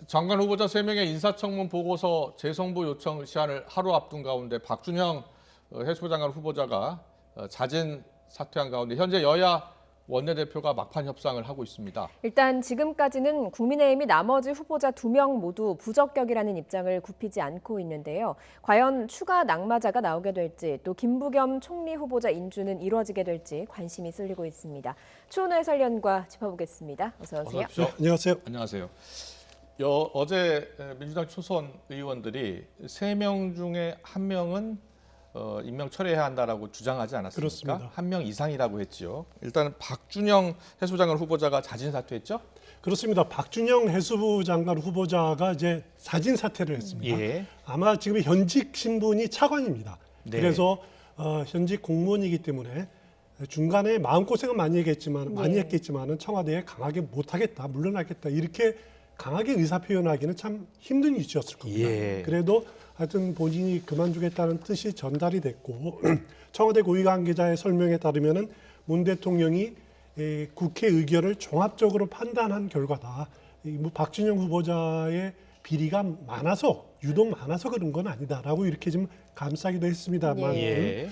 장관 후보자 3명의 인사청문 보고서 재송부 요청 시한을 하루 앞둔 가운데 박준형 해수부 장관 후보자가 자진 사퇴한 가운데 현재 여야 원내대표가 막판 협상을 하고 있습니다. 일단 지금까지는 국민의힘이 나머지 후보자 2명 모두 부적격이라는 입장을 굽히지 않고 있는데요. 과연 추가 낙마자가 나오게 될지 또 김부겸 총리 후보자 인준은 이루어지게 될지 관심이 쏠리고 있습니다. 추은호 해설위원과 짚어보겠습니다. 어서 오세요. 네, 안녕하세요. 안녕하세요. 어제 민주당 초선 의원들이 3명 중에 1명은 임명 철회해야 한다라고 주장하지 않았습니까? 그렇습니다. 1명 이상이라고 했죠. 일단 박준형 해수부 장관 후보자가 자진 사퇴했죠? 그렇습니다. 박준형 해수부 장관 후보자가 이제 자진 사퇴를 했습니다. 예. 아마 지금 현직 신분이 차관입니다. 네. 그래서 현직 공무원이기 때문에 중간에 마음고생은 많이 했겠지만은 청와대에 강하게 못하겠다, 물러나겠다 이렇게 강하게 의사 표현하기는 참 힘든 위치였을 겁니다. 예. 그래도 하여튼 본인이 그만두겠다는 뜻이 전달이 됐고 청와대 고위 관계자의 설명에 따르면은 문 대통령이 국회 의결을 종합적으로 판단한 결과다. 박준영 후보자의 비리가 많아서 유독 많아서 그런 건 아니다라고 이렇게 좀 감싸기도 했습니다만 예.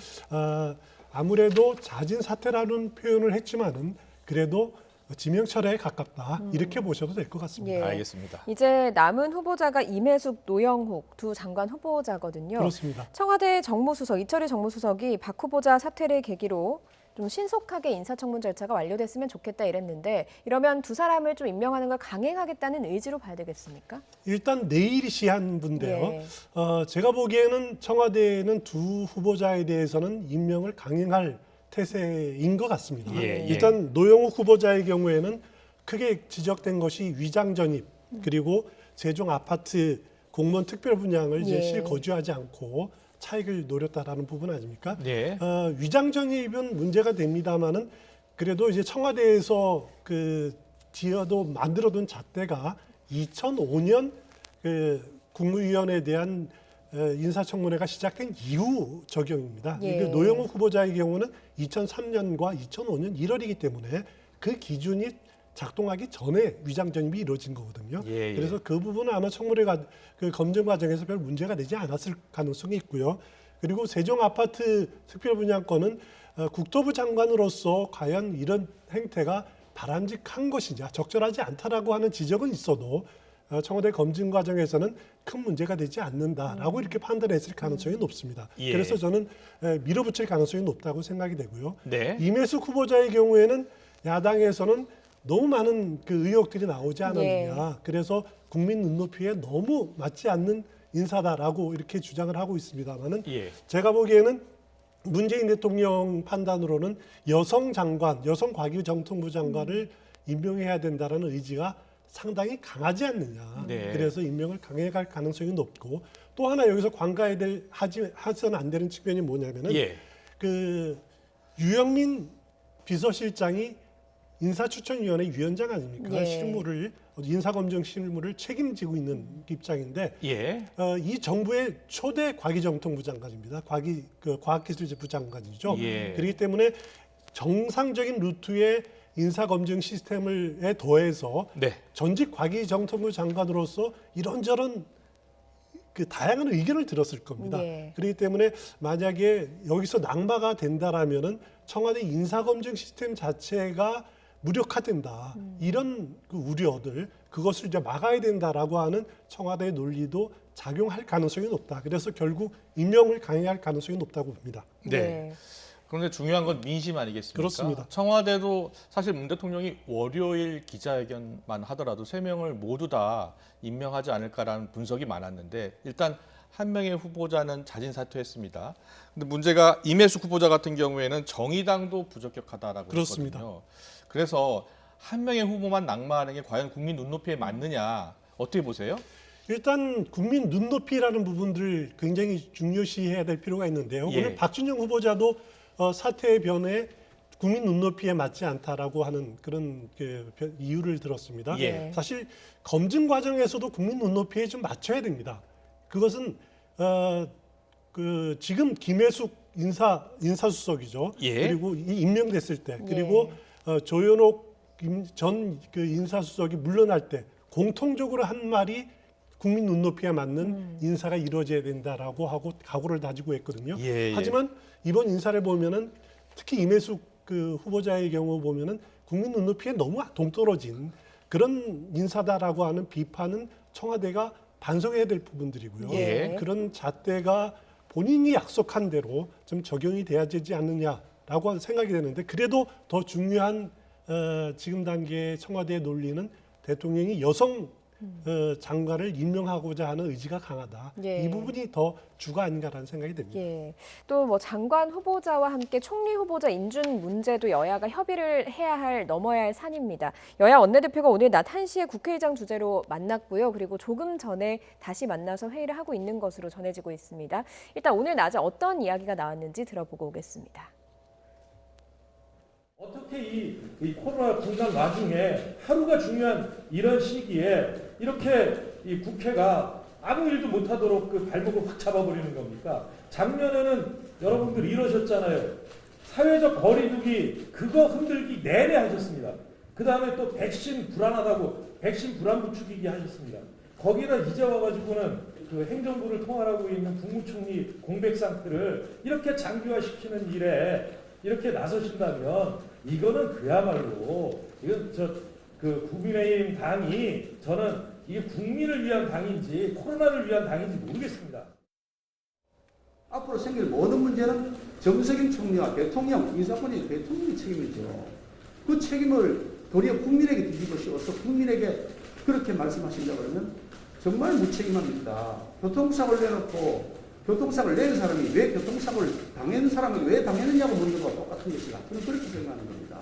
아무래도 자진 사퇴라는 표현을 했지만은 그래도 지명 철회에 가깝다 이렇게 보셔도 될 것 같습니다. 예. 알겠습니다. 이제 남은 후보자가 임혜숙, 노영욱 두 장관 후보자거든요. 그렇습니다. 청와대 정무수석, 이철희 정무수석이 박 후보자 사퇴를 계기로 좀 신속하게 인사청문 절차가 완료됐으면 좋겠다 이랬는데 이러면 두 사람을 좀 임명하는 걸 강행하겠다는 의지로 봐야 되겠습니까? 일단 내일이 시한부인데요. 예. 제가 보기에는 청와대는 두 후보자에 대해서는 임명을 강행할 태세인 것 같습니다. 예, 예. 일단 노영욱 후보자의 경우에는 크게 지적된 것이 위장 전입 그리고 세종 아파트 공무원 특별 분양을 이제 예. 실거주하지 않고 차익을 노렸다라는 부분 아닙니까? 네. 위장 전입은 문제가 됩니다만은 그래도 이제 청와대에서 만들어둔 잣대가 2005년 국무위원회에 대한 인사청문회가 시작된 이후 적용입니다. 예. 이게 노영욱 후보자의 경우는 2003년과 2005년 1월이기 때문에 그 기준이 작동하기 전에 위장 전입이 이루어진 거거든요. 예, 예. 그래서 그 부분은 아마 청문회가 검증 과정에서 별 문제가 되지 않았을 가능성이 있고요. 그리고 세종 아파트 특별 분양권은 국토부 장관으로서 과연 이런 행태가 바람직한 것이냐, 적절하지 않다라고 하는 지적은 있어도 청와대 검증 과정에서는 큰 문제가 되지 않는다라고 이렇게 판단했을 가능성이 높습니다. 예. 그래서 저는 밀어붙일 가능성이 높다고 생각이 되고요. 네. 임혜숙 후보자의 경우에는 야당에서는 너무 많은 의혹들이 나오지 않았느냐. 예. 그래서 국민 눈높이에 너무 맞지 않는 인사다라고 이렇게 주장을 하고 있습니다만은 예. 제가 보기에는 문재인 대통령 판단으로는 여성 과기정통부 장관을 임명해야 된다라는 의지가 상당히 강하지 않느냐. 네. 그래서 임명을 강행할 가능성이 높고 또 하나 여기서 관가해야 될 하서는 안 되는 측면이 뭐냐면은 예. 유영민 비서실장이 인사추천위원회 위원장 아닙니까? 예. 인사검증 실무를 책임지고 있는 입장인데 예. 이 정부의 초대 과기정통부 장관입니다. 과학기술부 장관이죠. 예. 그렇기 때문에 정상적인 루트의 인사검증 시스템에 더해서 네. 전직 과기정통부 장관으로서 이런저런 다양한 의견을 들었을 겁니다. 예. 그렇기 때문에 만약에 여기서 낙마가 된다라면은 청와대 인사검증 시스템 자체가 무력화된다. 이런 우려들 그것을 이제 막아야 된다라고 하는 청와대의 논리도 작용할 가능성이 높다. 그래서 결국 임명을 강행할 가능성이 높다고 봅니다. 네. 그런데 중요한 건 민심 아니겠습니까? 그렇습니다. 청와대도 사실 문 대통령이 월요일 기자회견만 하더라도 3명을 모두 다 임명하지 않을까라는 분석이 많았는데 일단 한 명의 후보자는 자진 사퇴했습니다. 근데 문제가 임혜숙 후보자 같은 경우에는 정의당도 부적격하다라고 그렇습니다. 했거든요. 그래서 한 명의 후보만 낙마하는 게 과연 국민 눈높이에 맞느냐 어떻게 보세요? 일단 국민 눈높이라는 부분들 굉장히 중요시해야 될 필요가 있는데요. 예. 오늘 박준영 후보자도 사퇴의 변에 국민 눈높이에 맞지 않다라고 하는 그런 이유를 들었습니다. 예. 사실 검증 과정에서도 국민 눈높이에 좀 맞춰야 됩니다. 그것은 지금 김혜숙 인사수석이죠. 예. 그리고 임명됐을 때 그리고 조현옥 전 인사수석이 물러날 때 공통적으로 한 말이 국민 눈높이에 맞는 인사가 이루어져야 된다라고 하고 각오를 다지고 했거든요. 예. 하지만 이번 인사를 보면은 특히 임혜숙 그 후보자의 경우 보면은 국민 눈높이에 너무 동떨어진 그런 인사다라고 하는 비판은 청와대가 반성해야 될 부분들이고요. 예. 그런 잣대가 본인이 약속한 대로 좀 적용이 돼야 되지 않느냐라고 생각이 되는데 그래도 더 중요한 지금 단계 청와대의 논리는 대통령이 여성 장관을 임명하고자 하는 의지가 강하다. 예. 이 부분이 더 주가 아닌가라는 생각이 듭니다. 예. 또 뭐 장관 후보자와 함께 총리 후보자 인준 문제도 여야가 협의를 해야 할 넘어야 할 산입니다. 여야 원내대표가 오늘 낮 1시에 국회의장 주재로 만났고요. 그리고 조금 전에 다시 만나서 회의를 하고 있는 것으로 전해지고 있습니다. 일단 오늘 낮에 어떤 이야기가 나왔는지 들어보고 오겠습니다. 어떻게 이 코로나 분단 와중에 하루가 중요한 이런 시기에 이렇게 이 국회가 아무 일도 못하도록 그 발목을 확 잡아버리는 겁니까? 작년에는 여러분들 이러셨잖아요. 사회적 거리두기 그거 흔들기 내내 하셨습니다. 그 다음에 또 백신 불안하다고 백신 불안 부추기기 하셨습니다. 거기다 이제 와가지고는 그 행정부를 통할하고 있는 국무총리 공백 상태를 이렇게 장기화시키는 일에 이렇게 나서신다면 이거는 그야말로 이건 그 국민의힘 당이 저는 이게 국민을 위한 당인지 코로나를 위한 당인지 모르겠습니다. 앞으로 생길 모든 문제는 정세균 총리와 대통령, 인사권이 대통령의 책임이죠. 그 책임을 도리어 국민에게 뒤집어 씌워서 국민에게 그렇게 말씀하신다 그러면 정말 무책임합니다. 교통사고를 내놓고 교통사고를 낸 사람이 왜 교통사고를 당한 사람이 왜 당했느냐고 묻는 거와 똑같은 것이다. 저는 그렇게 생각하는 겁니다.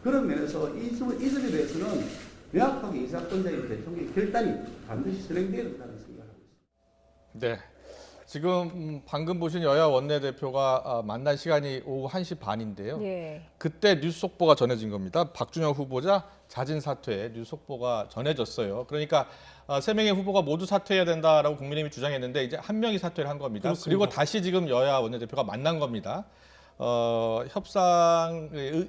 그런 면에서 이 점에 대해서는 명확하게 인사권자인 대통령의 결단이 반드시 실행되어야 된다는 생각을 하고 있습니다. 네. 지금 방금 보신 여야 원내대표가 만난 시간이 오후 1시 반인데요. 예. 그때 뉴스 속보가 전해진 겁니다. 박준영 후보자 자진 사퇴 뉴스 속보가 전해졌어요. 그러니까 세 명의 후보가 모두 사퇴해야 된다라고 국민의힘이 주장했는데 이제 한 명이 사퇴를 한 겁니다. 그렇습니다. 그리고 다시 지금 여야 원내대표가 만난 겁니다. 협상의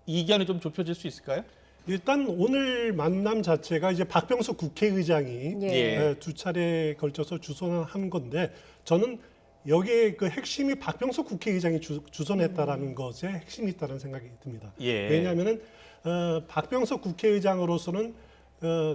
이견이 좀 좁혀질 수 있을까요? 일단 오늘 만남 자체가 이제 박병석 국회의장이 예. 두 차례에 걸쳐서 주선한 건데 저는 여기에 그 핵심이 박병석 국회의장이 주선했다라는 것에 핵심이 있다는 생각이 듭니다. 예. 왜냐하면은 박병석 국회의장으로서는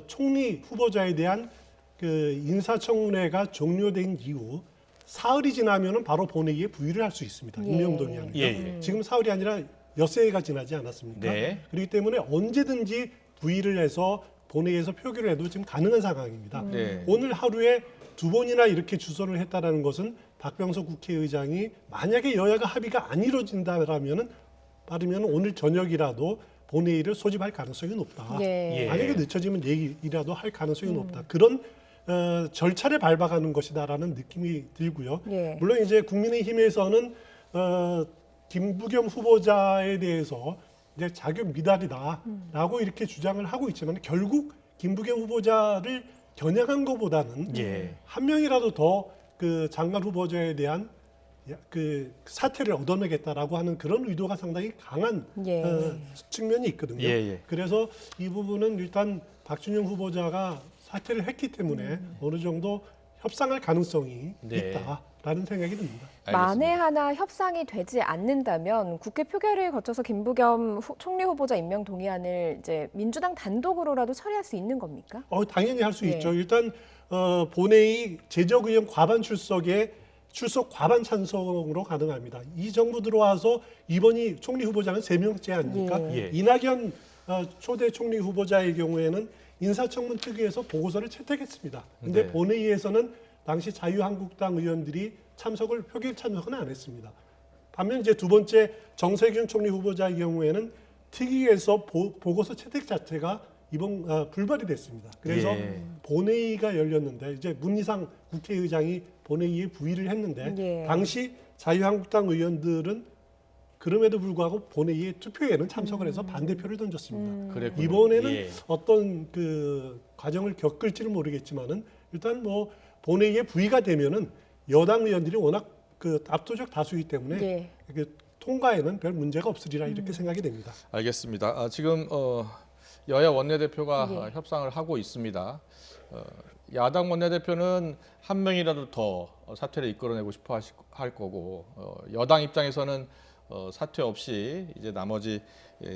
총리 후보자에 대한 그 인사청문회가 종료된 이후 사흘이 지나면은 바로 본회의에 부의를 할 수 있습니다. 예. 임명동의안을. 예. 지금 사흘이 아니라 엿새가 지나지 않았습니까? 네. 그렇기 때문에 언제든지 부의를 해서 본회의에서 표결을 해도 지금 가능한 상황입니다. 네. 오늘 하루에 두 번이나 이렇게 주선을 했다라는 것은 박병석 국회의장이 만약에 여야가 합의가 안 이루어진다라면은 빠르면 오늘 저녁이라도 본회의를 소집할 가능성이 높다. 예. 만약에 늦춰지면 내일이라도 할 가능성이 높다. 그런 절차를 밟아가는 것이다라는 느낌이 들고요. 예. 물론 이제 국민의힘에서는 김부겸 후보자에 대해서 이제 자격 미달이다라고 이렇게 주장을 하고 있지만 결국 김부겸 후보자를 겨냥한 것보다는 예. 한 명이라도 더 그 장관 후보자에 대한 그 사퇴를 얻어내겠다라고 하는 그런 의도가 상당히 강한 예. 측면이 있거든요. 예. 그래서 이 부분은 일단 박준영 후보자가 사퇴를 했기 때문에 어느 정도 협상할 가능성이 네. 있다라는 생각이 듭니다. 만에 하나 협상이 되지 않는다면 국회 표결을 거쳐서 김부겸 총리 후보자 임명 동의안을 이제 민주당 단독으로라도 처리할 수 있는 겁니까? 당연히 할 수 예. 있죠. 일단 본회의 제적의원 과반 출석 과반 찬성으로 가능합니다. 이 정부 들어와서 이번이 총리 후보자는 3명째 아닙니까? 예. 이낙연 초대 총리 후보자의 경우에는 인사청문 특위에서 보고서를 채택했습니다. 근데 네. 본회의에서는 당시 자유한국당 의원들이 표결 참석은 안 했습니다. 반면 이제 두 번째 정세균 총리 후보자의 경우에는 특위에서 보고서 채택 자체가 이번 불발이 됐습니다. 그래서 예. 본회의가 열렸는데 이제 문희상 국회의장이 본회의에 부의를 했는데 예. 당시 자유한국당 의원들은 그럼에도 불구하고 본회의의 투표에는 참석을 해서 반대표를 던졌습니다. 그랬군요. 이번에는 예. 어떤 그 과정을 겪을지는 모르겠지만은 일단 뭐 본회의에 부의가 되면은 여당 의원들이 워낙 그 압도적 다수이기 때문에 예. 그 통과에는 별 문제가 없으리라 이렇게 생각이 됩니다. 알겠습니다. 지금 여야 원내대표가 예. 협상을 하고 있습니다. 야당 원내대표는 한 명이라도 더 사퇴를 이끌어내고 싶어 할 거고 여당 입장에서는 사퇴 없이 이제 나머지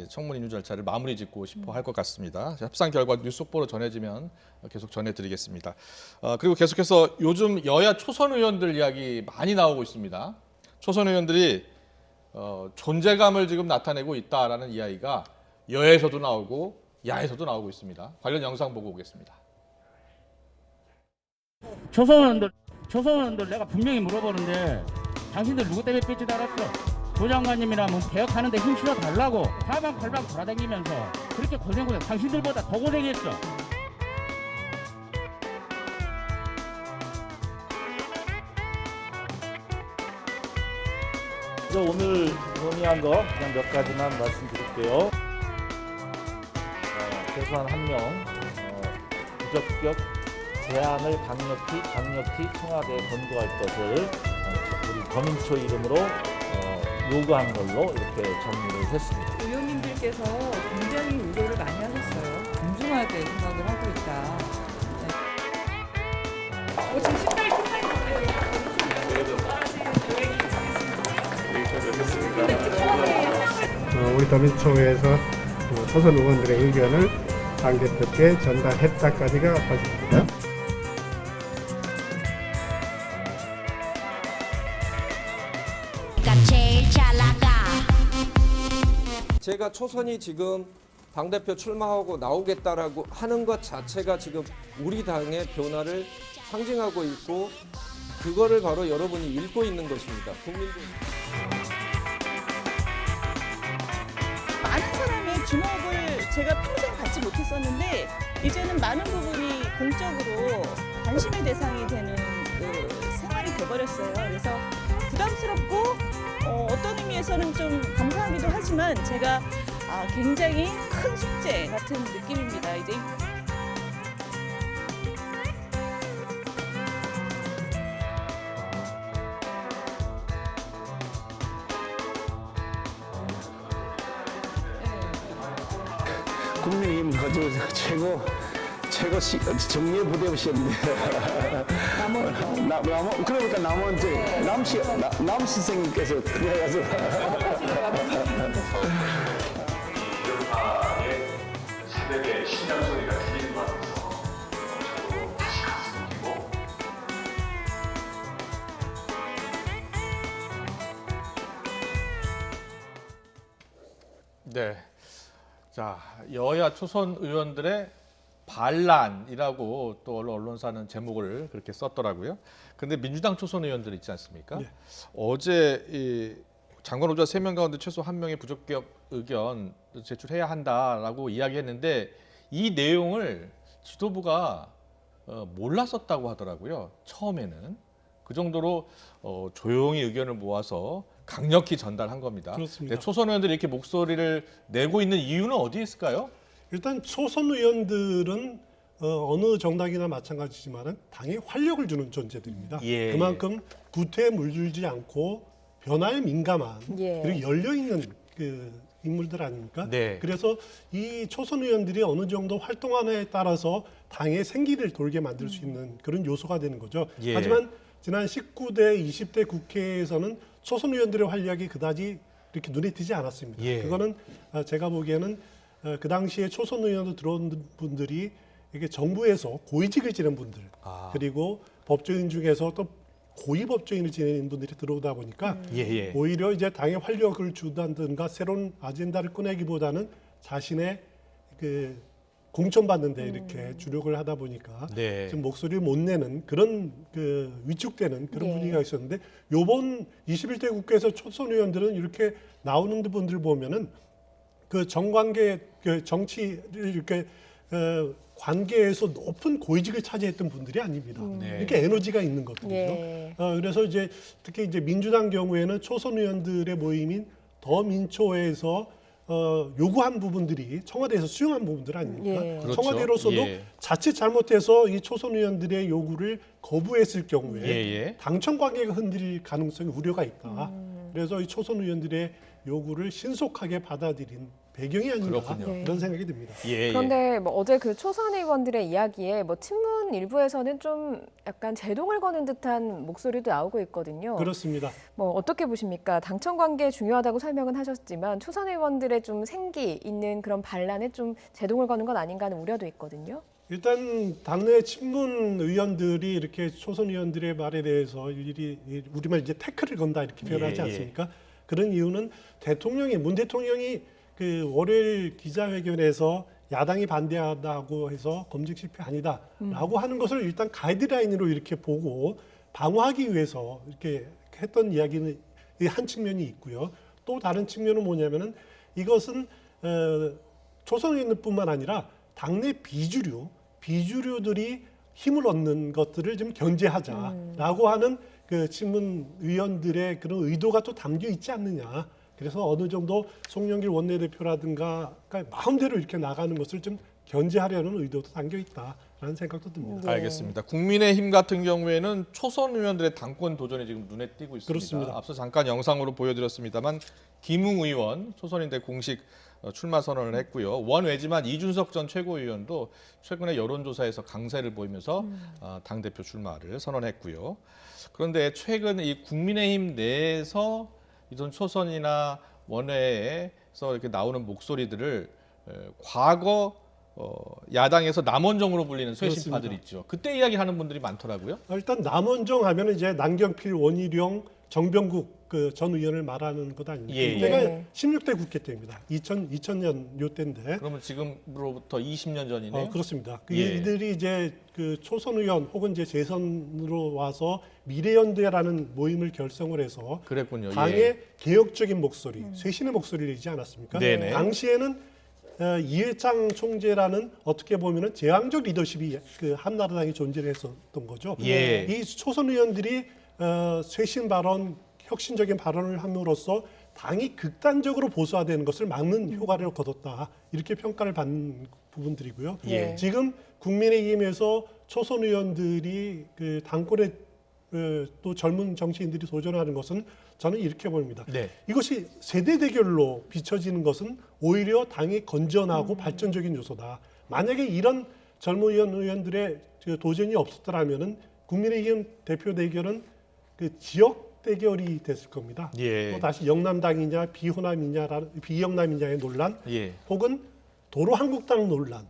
청문 인유 절차를 마무리 짓고 싶어 할 것 같습니다. 협상 결과 뉴스 속보로 전해지면 계속 전해드리겠습니다. 그리고 계속해서 요즘 여야 초선 의원들 이야기 많이 나오고 있습니다. 초선 의원들이 존재감을 지금 나타내고 있다라는 이야기가 여야에서도 나오고 야에서도 나오고 있습니다. 관련 영상 보고 오겠습니다. 조선원들 내가 분명히 물어보는데 당신들 누구 때문에 삐지 달았어? 부장관님이랑 뭐 개혁하는데 힘 실어 달라고 사방팔방 돌아다니면서 그렇게 고생 당신들보다 더 고생했어. 오늘 논의한 거 그냥 몇 가지만 말씀드릴게요. 최소한 한 명 부적격 제안을 강력히 청와대에 권고할 것을 우리 범인초 이름으로 요구한 걸로 이렇게 정리를 했습니다. 의원님들께서 굉장히 우려를 많이 하셨어요. 존중하게 생각을 하고 있다. 지금 신발 우리 더민총회에서 초선 의원들의 의견을 당대표께 전달했다까지가 사실입니다. 제가 초선이 지금 당대표 출마하고 나오겠다라고 하는 것 자체가 지금 우리 당의 변화를 상징하고 있고 그거를 바로 여러분이 읽고 있는 것입니다. 국민들. 많은 사람의 주목을 제가 평생 받지 못했었는데 이제는 많은 부분이 공적으로 관심의 대상이 되는 그 생활이 돼버렸어요. 그래서 부담스럽고 어떤 의미에서는 좀 감사하기도 하지만 제가 굉장히 큰 숙제 같은 느낌입니다. 이제 국민의힘 최고 정리의 부대셨는데 그러니까 남 선생님께서 그래가지고 새벽에 심장 소리가 들리는 것 같아서 저도 다시 가슴을 뛰고 네. 자, 여야 초선 의원들의 반란이라고 또 언론사는 제목을 그렇게 썼더라고요. 근데 민주당 초선 의원들 있지 않습니까? 네. 어제 이 장관 후보자 3명 가운데 최소 1명의 부적격 의견 제출해야 한다라고 이야기했는데 이 내용을 지도부가 몰랐었다고 하더라고요. 처음에는. 그 정도로 조용히 의견을 모아서 강력히 전달한 겁니다. 그렇습니다. 네, 초선 의원들이 이렇게 목소리를 내고 있는 이유는 어디에 있을까요? 일단 초선 의원들은 어느 정당이나 마찬가지지만은 당에 활력을 주는 존재들입니다. 예. 그만큼 구태에 물들지 않고 변화에 민감한 예. 그리고 열려 있는 그 인물들 아닙니까? 네. 그래서 이 초선 의원들이 어느 정도 활동하느냐에 따라서 당의 생기를 돌게 만들 수 있는 그런 요소가 되는 거죠. 예. 하지만 지난 19대, 20대 국회에서는 초선 의원들의 활약이 그다지 이렇게 눈에 띄지 않았습니다. 예. 그거는 제가 보기에는 그 당시에 초선 의원으로 들어온 분들이 이게 정부에서 고위직을 지낸 분들 그리고 법조인 중에서 또 고위 법조인을 지내는 분들이 들어오다 보니까 예. 오히려 이제 당의 활력을 주다든가 새로운 아젠다를 꺼내기보다는 자신의 그 공천받는 데 이렇게 주력을 하다 보니까 네. 지금 목소리를 못 내는 그런 그 위축되는 그런 분위기가 있었는데 요번 21대 국회에서 초선 의원들은 이렇게 나오는 분들 보면은 그 정관계 그 정치를 이렇게 관계에서 높은 고위직을 차지했던 분들이 아닙니다. 이렇게 에너지가 있는 것들이죠. 예. 그래서 이제 특히 이제 민주당 경우에는 초선 의원들의 모임인 더민초에서 요구한 부분들이 청와대에서 수용한 부분들 아닙니까? 예. 그렇죠. 청와대로서도 예. 자칫 잘못해서 이 초선 의원들의 요구를 거부했을 경우에 예. 당청 관계가 흔들릴 가능성이 우려가 있다. 그래서 이 초선 의원들의 요구를 신속하게 받아들인 배경이 아닌가 그렇군요. 그런 생각이 듭니다. 예, 그런데 뭐 어제 그 초선 의원들의 이야기에 뭐 친문 일부에서는 좀 약간 제동을 거는 듯한 목소리도 나오고 있거든요. 그렇습니다. 뭐 어떻게 보십니까? 당청 관계 중요하다고 설명은 하셨지만 초선 의원들의 좀 생기 있는 그런 반란에 좀 제동을 거는 건 아닌가 하는 우려도 있거든요. 일단 당내 친문 의원들이 이렇게 초선 의원들의 말에 대해서 우리말 이제 태클을 건다 이렇게 표현하지 않습니까? 그런 이유는 문 대통령이 그 월요일 기자회견에서 야당이 반대한다고 해서 검증 실패 아니다라고 하는 것을 일단 가이드라인으로 이렇게 보고 방어하기 위해서 이렇게 했던 이야기는 한 측면이 있고요. 또 다른 측면은 뭐냐면은 이것은 초선 의원뿐만 아니라 당내 비주류들이 힘을 얻는 것들을 좀 견제하자라고 하는 그 친문 의원들의 그런 의도가 또 담겨 있지 않느냐. 그래서 어느 정도 송영길 원내대표라든가 마음대로 이렇게 나가는 것을 좀 견제하려는 의도도 담겨 있다라는 생각도 듭니다. 알겠습니다. 국민의힘 같은 경우에는 초선 의원들의 당권 도전이 지금 눈에 띄고 있습니다. 그렇습니다. 앞서 잠깐 영상으로 보여드렸습니다만 김웅 의원 초선인데 공식 출마 선언을 했고요. 원외지만 이준석 전 최고위원도 최근에 여론조사에서 강세를 보이면서 당대표 출마를 선언했고요. 그런데 최근 이 국민의힘 내에서 이런 초선이나 원외에서 이렇게 나오는 목소리들을 과거 야당에서 남원정으로 불리는 쇄신파들 있죠. 그때 이야기하는 분들이 많더라고요. 일단 남원정 하면 이제 남경필, 원희룡, 정병국 그 전 의원을 말하는 것 아닙니까? 그때가 16대 국회 때입니다. 2000년 요 때인데. 그러면 지금으로부터 20년 전이네요. 그렇습니다. 이들이 이제 그 초선 의원 혹은 이제 재선으로 와서 미래연대라는 모임을 결성을 해서 그랬군요. 당의 개혁적인 목소리, 쇄신의 목소리를 내지 않았습니까? 네네. 당시에는 이해창 총재라는 어떻게 보면은 제왕적 리더십이 그 한나라당이 존재를 했었던 거죠. 이 초선 의원들이 쇄신 발언, 혁신적인 발언을 함으로써 당이 극단적으로 보수화되는 것을 막는 효과를 거뒀다. 이렇게 평가를 받는 부분들이고요. 지금 국민의힘에서 초선 의원들이 그 당권에 또 젊은 정치인들이 도전하는 것은 저는 이렇게 봅니다. 이것이 세대 대결로 비춰지는 것은 오히려 당이 건전하고 발전적인 요소다. 만약에 이런 젊은 의원들의 도전이 없었더라면은 국민의힘 대표 대결은 그 지역 대결이 됐을 겁니다. 또 다시 영남당이냐 비영남이냐의 논란, 혹은 도로 한국당 논란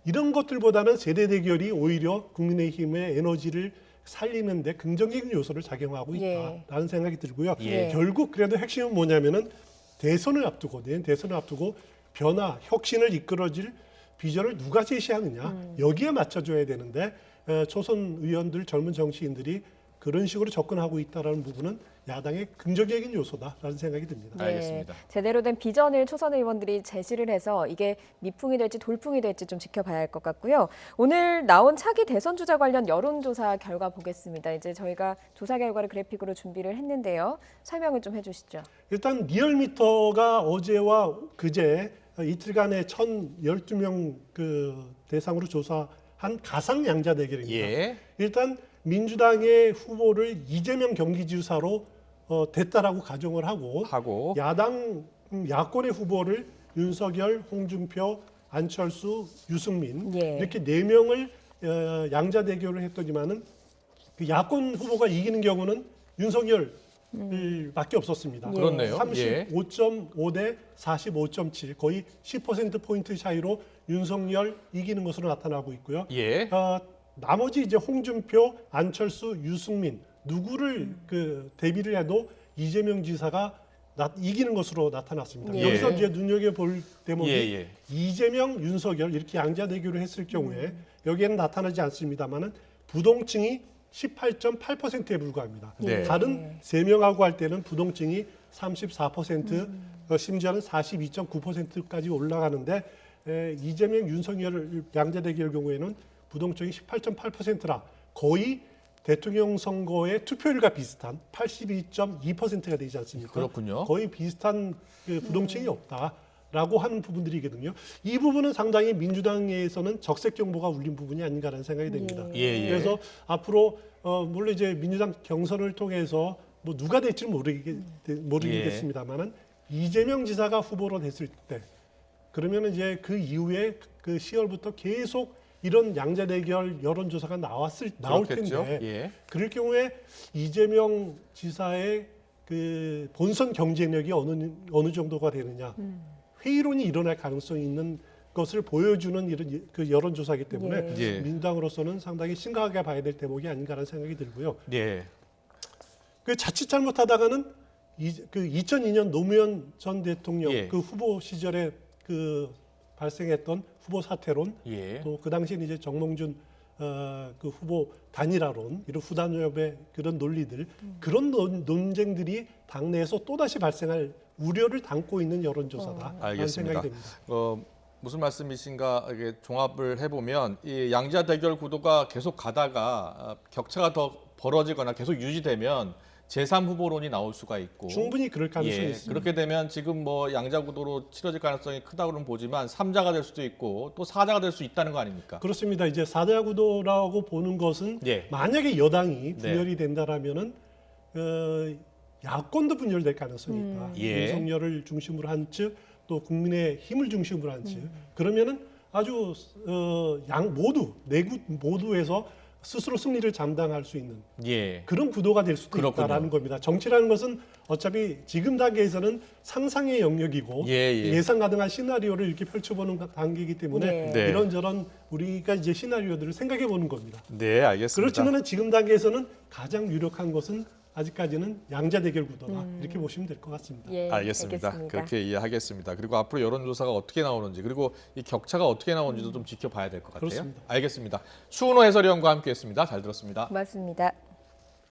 이런 것들보다는 세대 대결이 오히려 국민의힘의 에너지를 살리는데 긍정적인 요소를 작용하고 있다라는 생각이 들고요. 결국 그래도 핵심은 뭐냐면은 대선을 앞두고 변화, 혁신을 이끌어질 비전을 누가 제시하느냐 여기에 맞춰줘야 되는데 초선 의원들, 젊은 정치인들이 그런 식으로 접근하고 있다는 부분은 야당의 긍정적인 요소다라는 생각이 듭니다. 알겠습니다. 제대로 된 비전을 초선 의원들이 제시를 해서 이게 미풍이 될지 돌풍이 될지 좀 지켜봐야 할 것 같고요. 오늘 나온 차기 대선 주자 관련 여론조사 결과 보겠습니다. 이제 저희가 조사 결과를 그래픽으로 준비를 했는데요. 설명을 좀 해주시죠. 일단 리얼미터가 어제와 그제 이틀간의 1,012명 그 대상으로 조사한 가상 양자 대결입니다. 일단 민주당의 후보를 이재명 경기지사로 됐다라고 가정을 하고 야권의 후보를 윤석열, 홍준표, 안철수, 유승민 이렇게 4명을 양자 대결을 했더니만은 그 야권 후보가 이기는 경우는 윤석열 밖에 없었습니다. 그렇네요. 35.5 대 45.7 거의 10%포인트 차이로 윤석열 이기는 것으로 나타나고 있고요. 나머지 이제 홍준표, 안철수, 유승민 누구를 그 대비를 해도 이재명 지사가 이기는 것으로 나타났습니다. 여기서 이제 눈여겨볼 대목이 이재명, 윤석열 이렇게 양자 대결을 했을 경우에 여기에는 나타나지 않습니다만은 부동층이 18.8%에 불과합니다. 다른 3명하고 할 때는 부동층이 34%, 심지어는 42.9%까지 올라가는데 이재명, 윤석열 양자 대결 경우에는 부동층이 18.8%라 거의 대통령 선거의 투표율과 비슷한 82.2%가 되지 않습니까? 그렇군요. 거의 비슷한 그 부동층이 없다라고 하는 부분들이거든요. 이 부분은 상당히 민주당에서는 적색 경보가 울린 부분이 아닌가라는 생각이 듭니다. 그래서 앞으로 물론 이제 민주당 경선을 통해서 뭐 누가 될지는 모르겠습니다만은 이재명 지사가 후보로 됐을 때 그러면 이제 그 이후에 그 10월부터 계속 이런 양자 대결 여론조사가 나올 그렇겠죠. 텐데 예. 그럴 경우에 이재명 지사의 그 본선 경쟁력이 어느 정도가 되느냐 회의론이 일어날 가능성이 있는 것을 보여주는 이런 그 여론조사이기 때문에 예. 민주당으로서는 상당히 심각하게 봐야 될 대목이 아닌가라는 생각이 들고요. 예. 그 자칫 잘못하다가는 그 2002년 노무현 전 대통령 예. 그 후보 시절에 그 발생했던 후보 사퇴론, 예. 또 그 당시에는 이제 정몽준 그 후보 단일화론, 이런 후단협의 그런 논리들, 그런 논쟁들이 당내에서 또 다시 발생할 우려를 담고 있는 여론조사다. 라는 생각이 듭니다. 무슨 말씀이신가 이게 종합을 해보면 이 양자 대결 구도가 계속 가다가 격차가 더 벌어지거나 계속 유지되면 제3 후보론이 나올 수가 있고 충분히 그럴 가능성이 예, 있습니다. 그렇게 되면 지금 뭐 양자 구도로 치러질 가능성이 크다고는 보지만 3자가 될 수도 있고 또 4자가 될 수 있다는 거 아닙니까? 그렇습니다. 이제 4자 구도라고 보는 것은 예. 만약에 여당이 분열이 된다라면은 야권도 분열될 가능성이 있다. 예. 윤석열을 중심으로 한 측, 또 국민의 힘을 중심으로 한 측. 그러면은 아주 양 모두 내구 모두에서 스스로 승리를 장담할 수 있는 예. 그런 구도가 될 수도 그렇군요. 있다라는 겁니다. 정치라는 것은 어차피 지금 단계에서는 상상의 영역이고 예상 가능한 시나리오를 이렇게 펼쳐보는 단계이기 때문에 네. 이런저런 우리가 이제 시나리오들을 생각해 보는 겁니다. 네, 알겠습니다. 그렇지만 지금 단계에서는 가장 유력한 것은 아직까지는 양자 대결 구도다 이렇게 보시면 될 것 같습니다. 예, 알겠습니다. 그렇게 이해하겠습니다. 그리고 앞으로 여론조사가 어떻게 나오는지 그리고 이 격차가 어떻게 나오는지도 좀 지켜봐야 될 것 같아요. 그렇습니다. 알겠습니다. 추은호 해설위원과 함께했습니다. 잘 들었습니다. 고맙습니다.